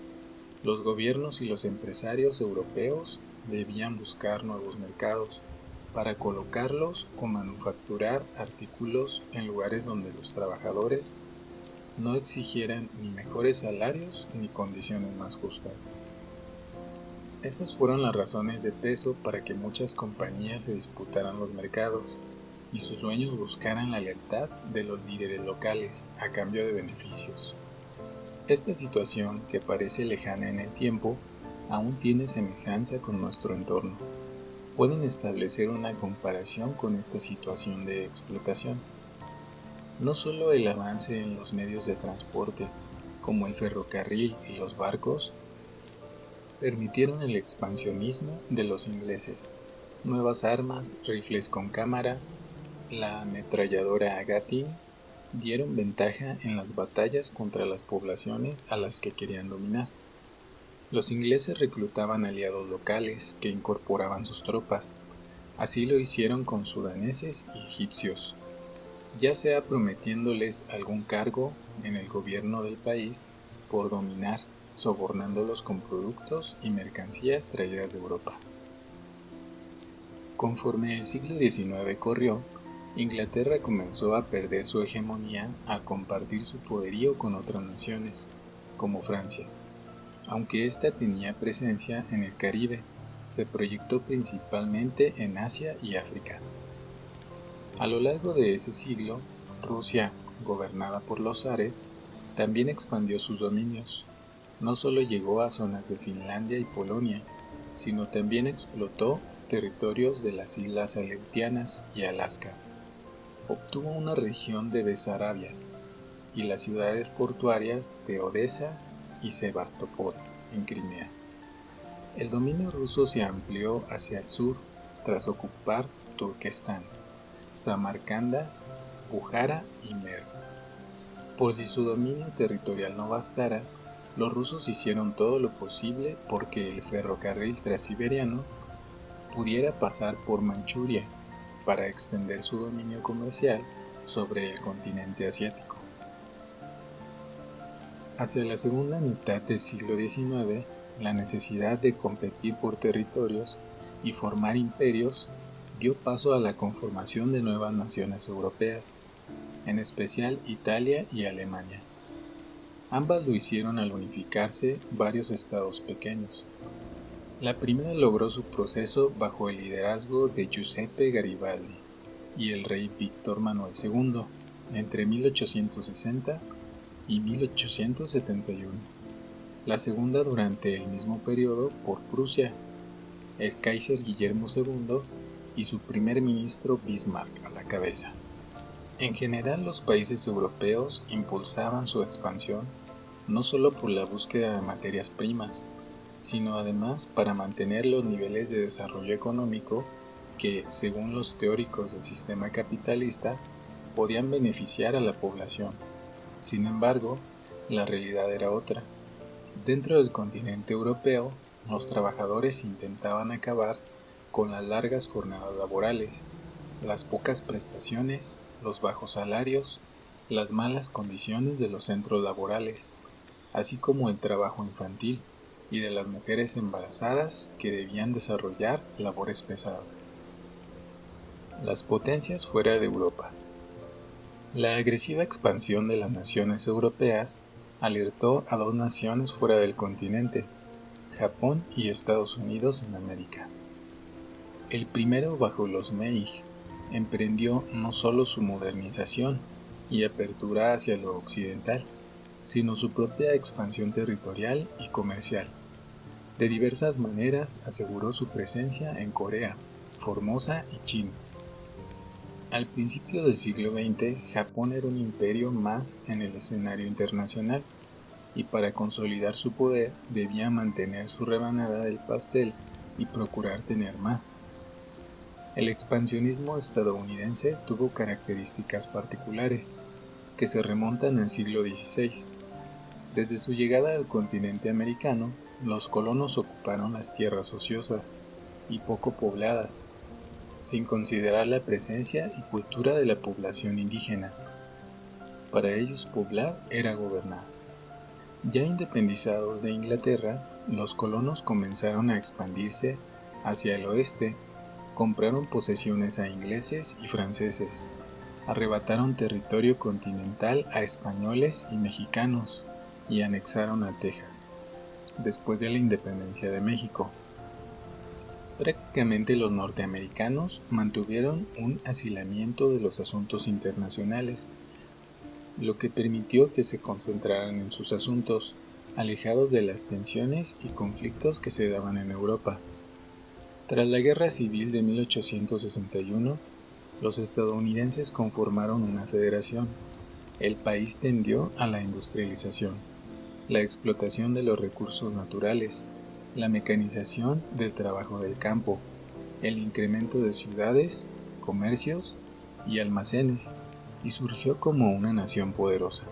los gobiernos y los empresarios europeos debían buscar nuevos mercados para colocarlos o manufacturar artículos en lugares donde los trabajadores no exigieran ni mejores salarios ni condiciones más justas. Esas fueron las razones de peso para que muchas compañías se disputaran los mercados y sus dueños buscaran la lealtad de los líderes locales a cambio de beneficios. Esta situación, que parece lejana en el tiempo, aún tiene semejanza con nuestro entorno. Pueden establecer una comparación con esta situación de explotación. No solo el avance en los medios de transporte, como el ferrocarril y los barcos, permitieron el expansionismo de los ingleses. Nuevas armas, rifles con cámara, la ametralladora Gatling, dieron ventaja en las batallas contra las poblaciones a las que querían dominar. Los ingleses reclutaban aliados locales que incorporaban sus tropas. Así lo hicieron con sudaneses y egipcios, ya sea prometiéndoles algún cargo en el gobierno del país por dominar, sobornándolos con productos y mercancías traídas de Europa. Conforme el siglo XIX corrió, Inglaterra comenzó a perder su hegemonía al compartir su poderío con otras naciones, como Francia. Aunque ésta tenía presencia en el Caribe, se proyectó principalmente en Asia y África. A lo largo de ese siglo, Rusia, gobernada por los zares, también expandió sus dominios. No solo llegó a zonas de Finlandia y Polonia, sino también explotó territorios de las islas Aleutianas y Alaska. Obtuvo una región de Besarabia y las ciudades portuarias de Odesa y Sebastopol, en Crimea. El dominio ruso se amplió hacia el sur tras ocupar Turquestán, Samarcanda, Bujara y Merv. Por si su dominio territorial no bastara, los rusos hicieron todo lo posible porque el ferrocarril transiberiano pudiera pasar por Manchuria para extender su dominio comercial sobre el continente asiático. Hacia la segunda mitad del siglo XIX, la necesidad de competir por territorios y formar imperios dio paso a la conformación de nuevas naciones europeas, en especial Italia y Alemania. Ambas lo hicieron al unificarse varios estados pequeños. La primera logró su proceso bajo el liderazgo de Giuseppe Garibaldi y el rey Víctor Manuel II entre 1860 y 1871. La segunda durante el mismo periodo por Prusia, el Kaiser Guillermo II y su primer ministro Bismarck a la cabeza. En general, los países europeos impulsaban su expansión no solo por la búsqueda de materias primas, sino además para mantener los niveles de desarrollo económico que, según los teóricos del sistema capitalista, podían beneficiar a la población. Sin embargo, la realidad era otra. Dentro del continente europeo, los trabajadores intentaban acabar con las largas jornadas laborales, las pocas prestaciones, los bajos salarios, las malas condiciones de los centros laborales, así como el trabajo infantil y de las mujeres embarazadas que debían desarrollar labores pesadas. Las potencias fuera de Europa. La agresiva expansión de las naciones europeas alertó a dos naciones fuera del continente, Japón y Estados Unidos en América. El primero bajo los Meiji, emprendió no solo su modernización y apertura hacia lo occidental, sino su propia expansión territorial y comercial. De diversas maneras aseguró su presencia en Corea, Formosa y China. Al principio del siglo XX, Japón era un imperio más en el escenario internacional, y para consolidar su poder debía mantener su rebanada del pastel y procurar tener más. El expansionismo estadounidense tuvo características particulares, que se remontan al siglo XVI. Desde su llegada al continente americano, los colonos ocuparon las tierras ociosas y poco pobladas, sin considerar la presencia y cultura de la población indígena. Para ellos poblar era gobernar. Ya independizados de Inglaterra, los colonos comenzaron a expandirse hacia el oeste, compraron posesiones a ingleses y franceses, arrebataron territorio continental a españoles y mexicanos y anexaron a Texas, después de la independencia de México. Prácticamente los norteamericanos mantuvieron un aislamiento de los asuntos internacionales, lo que permitió que se concentraran en sus asuntos, alejados de las tensiones y conflictos que se daban en Europa. Tras la Guerra Civil de 1861, los estadounidenses conformaron una federación. El país tendió a la industrialización, la explotación de los recursos naturales, la mecanización del trabajo del campo, el incremento de ciudades, comercios y almacenes, y surgió como una nación poderosa.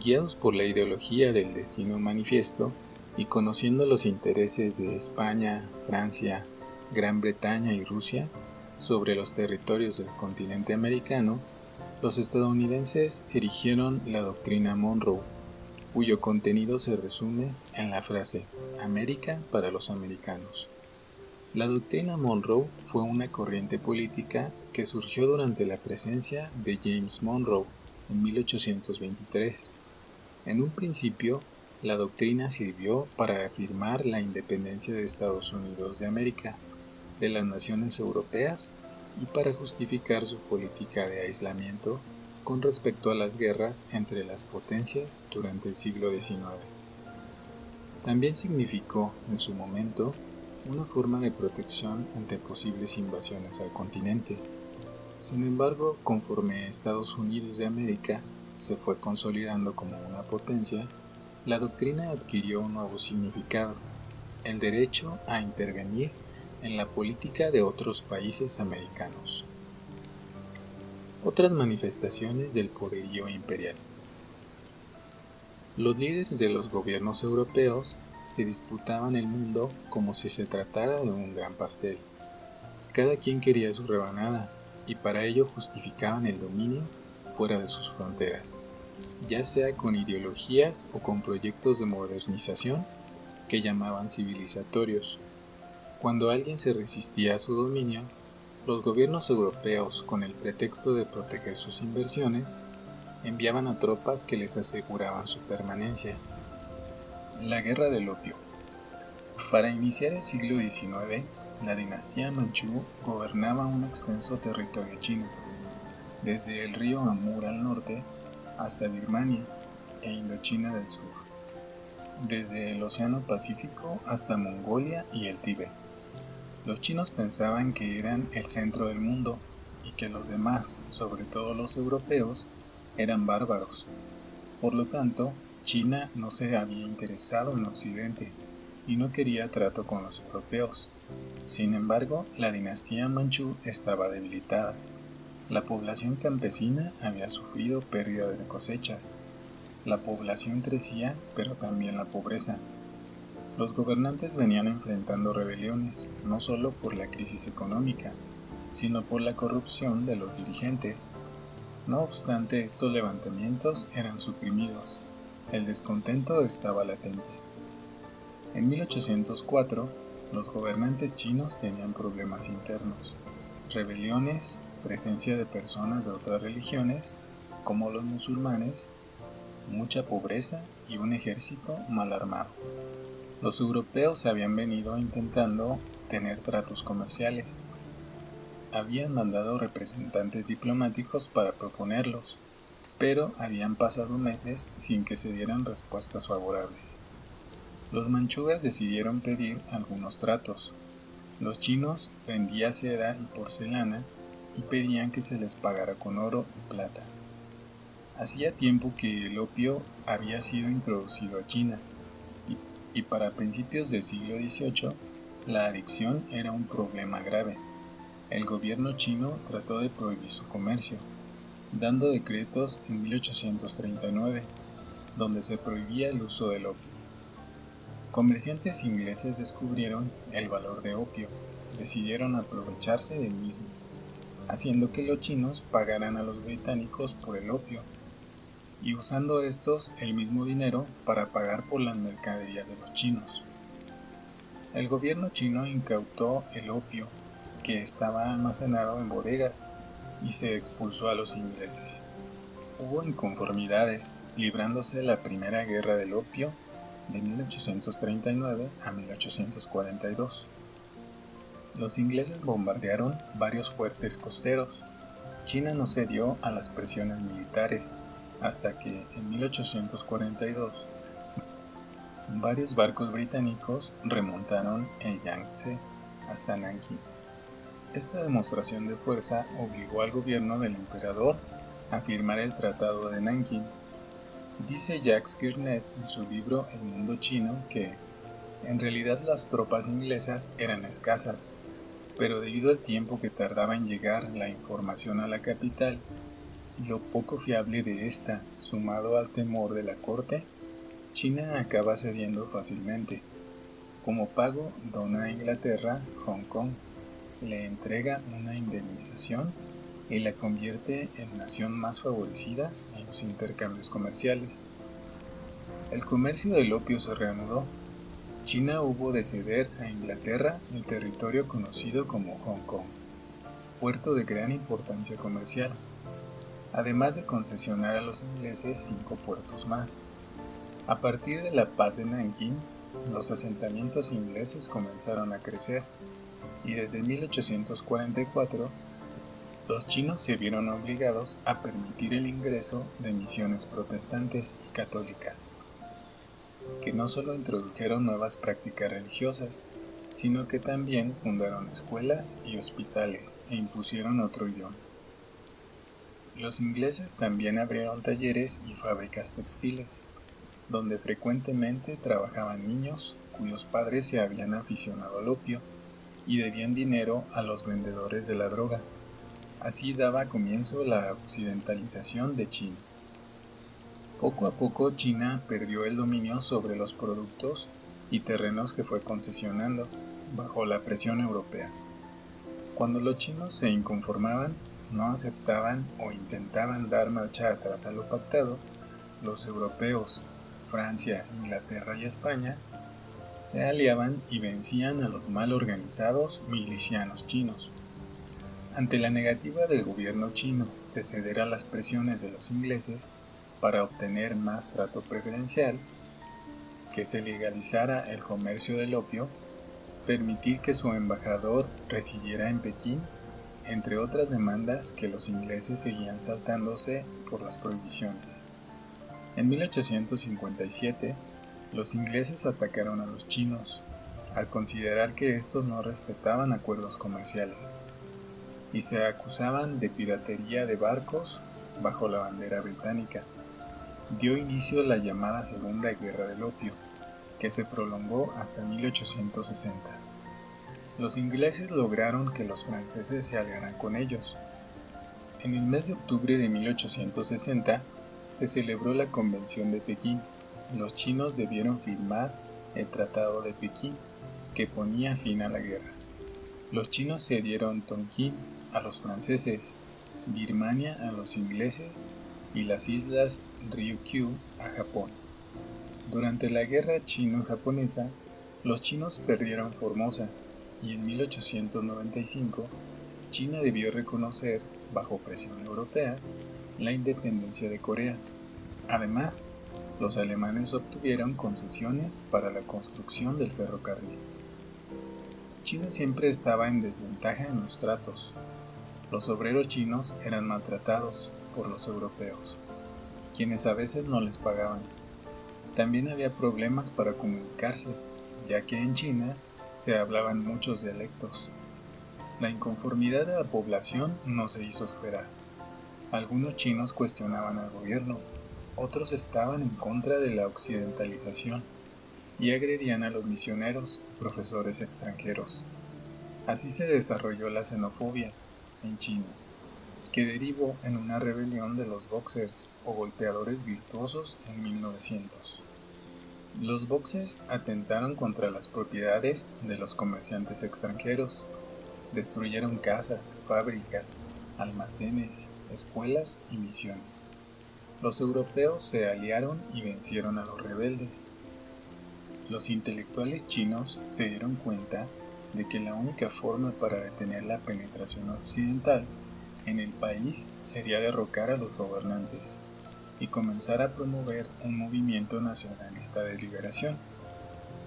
Guiados por la ideología del destino manifiesto y conociendo los intereses de España, Francia, Gran Bretaña y Rusia sobre los territorios del continente americano, los estadounidenses erigieron la doctrina Monroe, cuyo contenido se resume en la frase "América para los americanos". La doctrina Monroe fue una corriente política que surgió durante la presencia de James Monroe en 1823. En un principio, la doctrina sirvió para afirmar la independencia de Estados Unidos de América, de las naciones europeas y para justificar su política de aislamiento con respecto a las guerras entre las potencias durante el siglo XIX. También significó, en su momento, una forma de protección ante posibles invasiones al continente. Sin embargo, conforme Estados Unidos de América se fue consolidando como una potencia, la doctrina adquirió un nuevo significado: el derecho a intervenir en la política de otros países americanos. Otras manifestaciones del poderío imperial. Los líderes de los gobiernos europeos se disputaban el mundo como si se tratara de un gran pastel. Cada quien quería su rebanada, y para ello justificaban el dominio fuera de sus fronteras, ya sea con ideologías o con proyectos de modernización que llamaban civilizatorios. Cuando alguien se resistía a su dominio, los gobiernos europeos, con el pretexto de proteger sus inversiones, enviaban a tropas que les aseguraban su permanencia. La Guerra del Opio. Para iniciar el siglo XIX, la dinastía Manchú gobernaba un extenso territorio chino, desde el río Amur al norte hasta Birmania e Indochina del sur, desde el Océano Pacífico hasta Mongolia y el Tíbet. Los chinos pensaban que eran el centro del mundo y que los demás, sobre todo los europeos, eran bárbaros. Por lo tanto, China no se había interesado en Occidente y no quería trato con los europeos. Sin embargo, la dinastía Manchú estaba debilitada. La población campesina había sufrido pérdidas de cosechas. La población crecía, pero también la pobreza. Los gobernantes venían enfrentando rebeliones, no solo por la crisis económica, sino por la corrupción de los dirigentes. No obstante, estos levantamientos eran suprimidos. El descontento estaba latente. En 1804, los gobernantes chinos tenían problemas internos, rebeliones, presencia de personas de otras religiones, como los musulmanes, mucha pobreza y un ejército mal armado. Los europeos habían venido intentando tener tratos comerciales. habían mandado representantes diplomáticos para proponerlos, pero habían pasado meses sin que se dieran respuestas favorables. Los manchúes decidieron pedir algunos tratos. Los chinos vendían seda y porcelana y pedían que se les pagara con oro y plata. Hacía tiempo que el opio había sido introducido a China y para principios del siglo XVIII la adicción era un problema grave. El gobierno chino trató de prohibir su comercio, dando decretos en 1839, donde se prohibía el uso del opio. Comerciantes ingleses descubrieron el valor de opio, decidieron aprovecharse del mismo, haciendo que los chinos pagaran a los británicos por el opio, y usando estos el mismo dinero para pagar por las mercaderías de los chinos. El gobierno chino incautó el opio que estaba almacenado en bodegas y se expulsó a los ingleses. Hubo inconformidades, librándose la Primera Guerra del Opio de 1839 a 1842. Los ingleses bombardearon varios fuertes costeros. China no cedió a las presiones militares hasta que en 1842 varios barcos británicos remontaron el Yangtze hasta Nankín. Esta demostración de fuerza obligó al gobierno del emperador a firmar el Tratado de Nankín. Dice Jacques Girnet en su libro El mundo chino que, en realidad, las tropas inglesas eran escasas, pero debido al tiempo que tardaba en llegar la información a la capital y lo poco fiable de esta, sumado al temor de la corte, China acaba cediendo fácilmente. Como pago, dona a Inglaterra Hong Kong, le entrega una indemnización y la convierte en nación más favorecida en los intercambios comerciales. El comercio del opio se reanudó. China hubo de ceder a Inglaterra el territorio conocido como Hong Kong, puerto de gran importancia comercial, además de concesionar a los ingleses 5 puertos más. A partir de la paz de Nankín, los asentamientos ingleses comenzaron a crecer y desde 1844 los chinos se vieron obligados a permitir el ingreso de misiones protestantes y católicas, que no solo introdujeron nuevas prácticas religiosas, sino que también fundaron escuelas y hospitales e impusieron otro idioma. Los ingleses también abrieron talleres y fábricas textiles, donde frecuentemente trabajaban niños cuyos padres se habían aficionado al opio y debían dinero a los vendedores de la droga. Así daba comienzo la occidentalización de China. Poco a poco China perdió el dominio sobre los productos y terrenos que fue concesionando bajo la presión europea. Cuando los chinos se inconformaban, no aceptaban o intentaban dar marcha atrás a lo pactado, los europeos, Francia, Inglaterra y España, se aliaban y vencían a los mal organizados milicianos chinos. Ante la negativa del gobierno chino de ceder a las presiones de los ingleses para obtener más trato preferencial, que se legalizara el comercio del opio, permitir que su embajador residiera en Pekín, entre otras demandas que los ingleses seguían saltándose por las prohibiciones. En 1857, los ingleses atacaron a los chinos, al considerar que estos no respetaban acuerdos comerciales, y se acusaban de piratería de barcos bajo la bandera británica. Dio inicio la llamada Segunda Guerra del Opio, que se prolongó hasta 1860. Los ingleses lograron que los franceses se aliaran con ellos. En el mes de octubre de 1860 se celebró la Convención de Pekín. Los chinos debieron firmar el Tratado de Pekín, que ponía fin a la guerra. Los chinos cedieron Tonkin a los franceses, Birmania a los ingleses y las islas Ryukyu a Japón. Durante la guerra chino-japonesa, los chinos perdieron Formosa y en 1895 China debió reconocer, bajo presión europea, la independencia de Corea. Además, los alemanes obtuvieron concesiones para la construcción del ferrocarril. China siempre estaba en desventaja en los tratos. Los obreros chinos eran maltratados por los europeos, quienes a veces no les pagaban. También había problemas para comunicarse, ya que en China se hablaban muchos dialectos. La inconformidad de la población no se hizo esperar. Algunos chinos cuestionaban al gobierno, otros estaban en contra de la occidentalización y agredían a los misioneros y profesores extranjeros. Así se desarrolló la xenofobia en China, que derivó en una rebelión de los boxers o golpeadores virtuosos en 1900. Los boxers atentaron contra las propiedades de los comerciantes extranjeros, destruyeron casas, fábricas, almacenes, escuelas y misiones. Los europeos se aliaron y vencieron a los rebeldes. Los intelectuales chinos se dieron cuenta de que la única forma para detener la penetración occidental en el país sería derrocar a los gobernantes y comenzar a promover un movimiento nacionalista de liberación.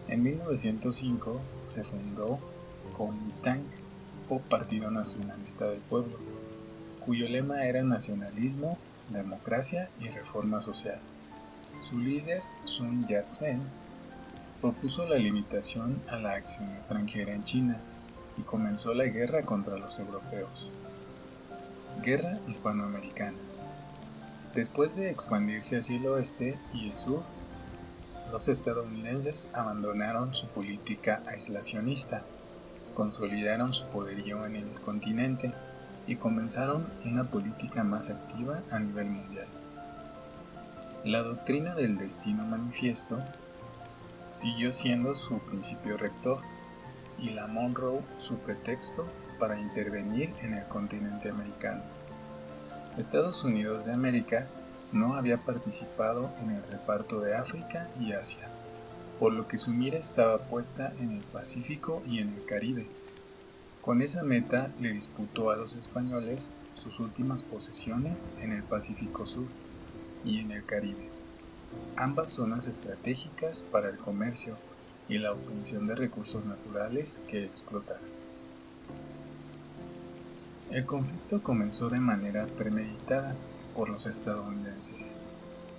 En 1905 se fundó Kuomintang, o Partido Nacionalista del Pueblo, cuyo lema era nacionalismo, democracia y reforma social. Su líder, Sun Yat-sen, propuso la limitación a la acción extranjera en China y comenzó la guerra contra los europeos. Guerra hispanoamericana. Después de expandirse hacia el oeste y el sur, los estadounidenses abandonaron su política aislacionista, consolidaron su poderío en el continente y comenzaron una política más activa a nivel mundial. La doctrina del destino manifiesto siguió siendo su principio rector y la Monroe su pretexto para intervenir en el continente americano. Estados Unidos de América no había participado en el reparto de África y Asia, por lo que su mira estaba puesta en el Pacífico y en el Caribe. Con esa meta le disputó a los españoles sus últimas posesiones en el Pacífico Sur y en el Caribe, ambas zonas estratégicas para el comercio y la obtención de recursos naturales que explotar. El conflicto comenzó de manera premeditada por los estadounidenses.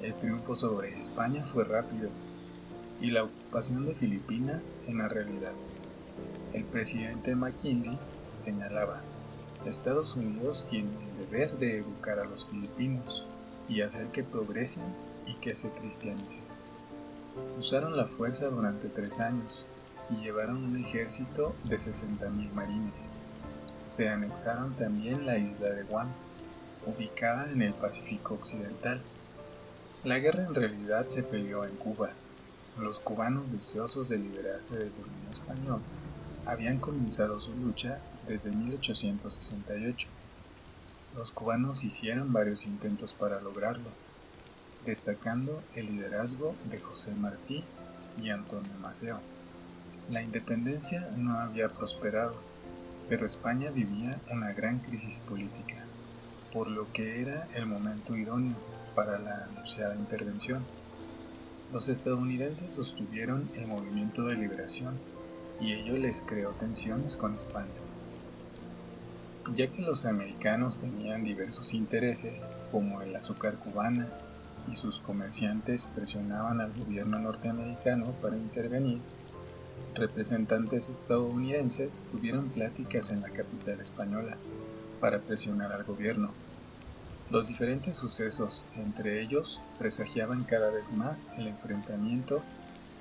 El triunfo sobre España fue rápido y la ocupación de Filipinas una realidad. El presidente McKinley señalaba: Estados Unidos tiene el deber de educar a los filipinos y hacer que progresen y que se cristianicen. Usaron la fuerza durante 3 años y llevaron un ejército de 60,000 marines. Se anexaron también la isla de Guam, ubicada en el Pacífico Occidental. La guerra en realidad se peleó en Cuba. Los cubanos, deseosos de liberarse del dominio español, habían comenzado su lucha desde 1868. Los cubanos hicieron varios intentos para lograrlo, destacando el liderazgo de José Martí y Antonio Maceo. La independencia no había prosperado, pero España vivía una gran crisis política, por lo que era el momento idóneo para la anunciada intervención. Los estadounidenses sostuvieron el movimiento de liberación y ello les creó tensiones con España. Ya que los americanos tenían diversos intereses, como el azúcar cubana, y sus comerciantes presionaban al gobierno norteamericano para intervenir, representantes estadounidenses tuvieron pláticas en la capital española para presionar al gobierno. Los diferentes sucesos entre ellos presagiaban cada vez más el enfrentamiento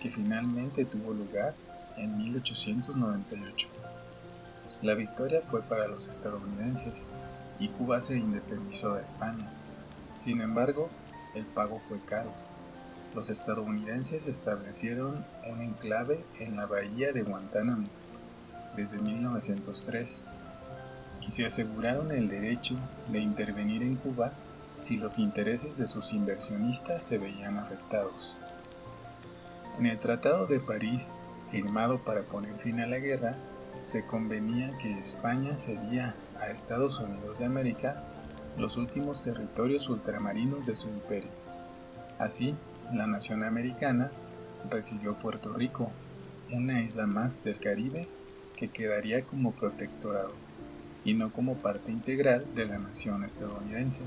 que finalmente tuvo lugar en 1898. La victoria fue para los estadounidenses y Cuba se independizó de España. Sin embargo, el pago fue caro. Los estadounidenses establecieron un enclave en la bahía de Guantánamo desde 1903 y se aseguraron el derecho de intervenir en Cuba si los intereses de sus inversionistas se veían afectados. En el Tratado de París, firmado para poner fin a la guerra, se convenía que España cedía a Estados Unidos de América los últimos territorios ultramarinos de su imperio. Así, la nación americana recibió Puerto Rico, una isla más del Caribe que quedaría como protectorado, y no como parte integral de la nación estadounidense.